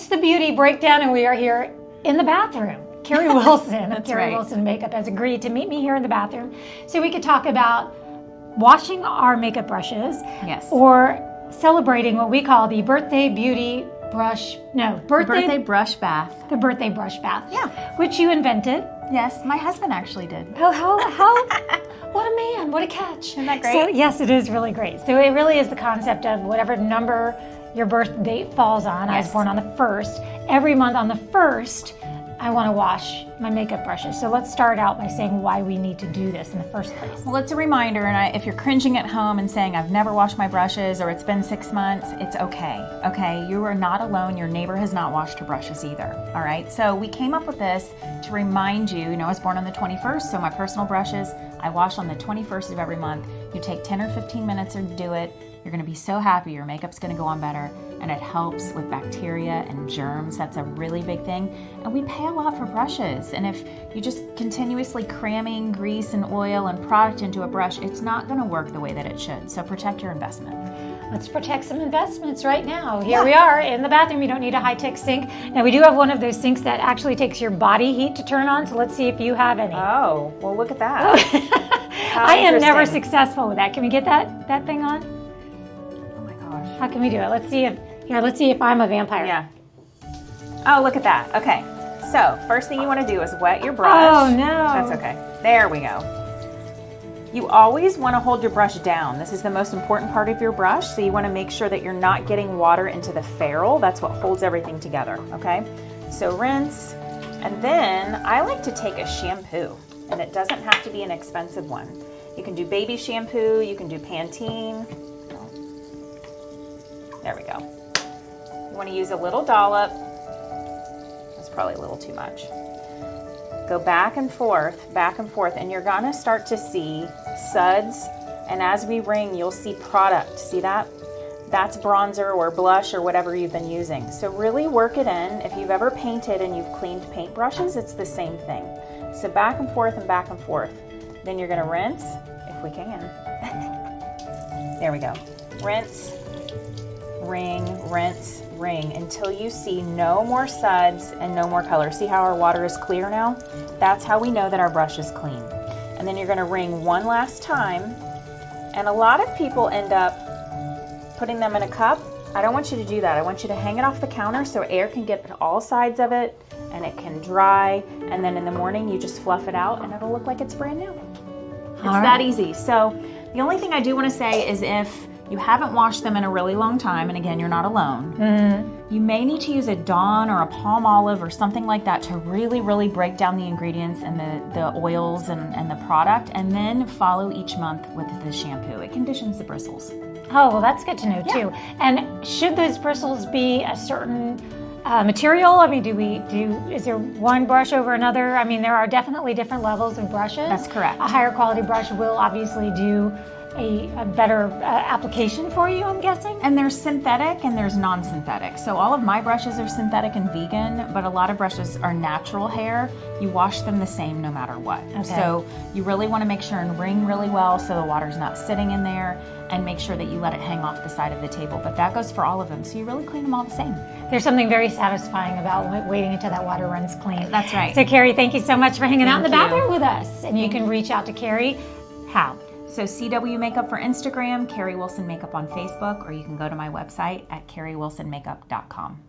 the beauty breakdown, and we are here in the bathroom. Carrie Wilson of Carrie right. Wilson Makeup has agreed to meet me here in the bathroom so we could talk about washing our makeup brushes. Yes. Or celebrating what we call the birthday brush bath. The birthday brush bath. Yeah. Which you invented. Yes, my husband actually did. Oh, how what a man, what a catch. Isn't that great? So, yes, it is really great. So it really is the concept of whatever number your birth date falls on. Yes. I was born on the 1st. Every month on the 1st, I want to wash my makeup brushes. So let's start out by saying why we need to do this in the first place. Well, it's a reminder, and if you're cringing at home and saying, I've never washed my brushes, or it's been 6 months, it's okay, okay? You are not alone. Your neighbor has not washed her brushes either, all right? So we came up with this to remind you, I was born on the 21st, so my personal brushes, I wash on the 21st of every month. You take 10 or 15 minutes to do it. You're gonna be so happy, your makeup's gonna go on better, and it helps with bacteria and germs. That's a really big thing. And we pay a lot for brushes, and if you just continuously cramming grease and oil and product into a brush, it's not gonna work the way that it should. So protect your investment. Let's protect some investments right now. Here we are in the bathroom. You don't need a high-tech sink. Now we do have one of those sinks that actually takes your body heat to turn on, so let's see if you have any. Oh, well look at that. I am never successful with that. Can we get that thing on? Oh my gosh. How can we do it? Let's see if I'm a vampire. Yeah. Oh, look at that. Okay. So first thing you want to do is wet your brush. Oh no. That's okay. There we go. You always want to hold your brush down. This is the most important part of your brush, so you want to make sure that you're not getting water into the ferrule. That's what holds everything together, okay? So rinse, and then I like to take a shampoo, and it doesn't have to be an expensive one. You can do baby shampoo, you can do Pantene. There we go. You want to use a little dollop. That's probably a little too much. Go back and forth, and you're gonna start to see suds, and as we ring, you'll see product. See that? That's bronzer or blush or whatever you've been using. So really work it in. If you've ever painted and you've cleaned paint brushes, it's the same thing. So back and forth and back and forth. Then you're gonna rinse, if we can. There we go. Rinse, ring until you see no more suds and no more color. See how our water is clear now? That's how we know that our brush is clean. And then you're gonna ring one last time. And a lot of people end up putting them in a cup. I don't want you to do that. I want you to hang it off the counter so air can get to all sides of it and it can dry. And then in the morning you just fluff it out and it'll look like it's brand new. It's that easy. So the only thing I do wanna say is if you haven't washed them in a really long time, and again, you're not alone, you may need to use a Dawn or a Palm Olive or something like that to really, really break down the ingredients and the oils and the product, and then follow each month with the shampoo. It conditions the bristles. Oh, well, that's good to know too. And should those bristles be a certain material? I mean, is there one brush over another? I mean, there are definitely different levels of brushes. That's correct. A higher quality brush will obviously do a better application for you, I'm guessing? And there's synthetic and there's non-synthetic. So all of my brushes are synthetic and vegan, but a lot of brushes are natural hair. You wash them the same no matter what. Okay. So you really want to make sure and ring really well so the water's not sitting in there, and make sure that you let it hang off the side of the table. But that goes for all of them. So you really clean them all the same. There's something very satisfying about waiting until that water runs clean. That's right. So Carrie, thank you so much for hanging out in the bathroom with us. And you can reach out to Carrie. How? So CW Makeup for Instagram, Carrie Wilson Makeup on Facebook, or you can go to my website at carriewilsonmakeup.com.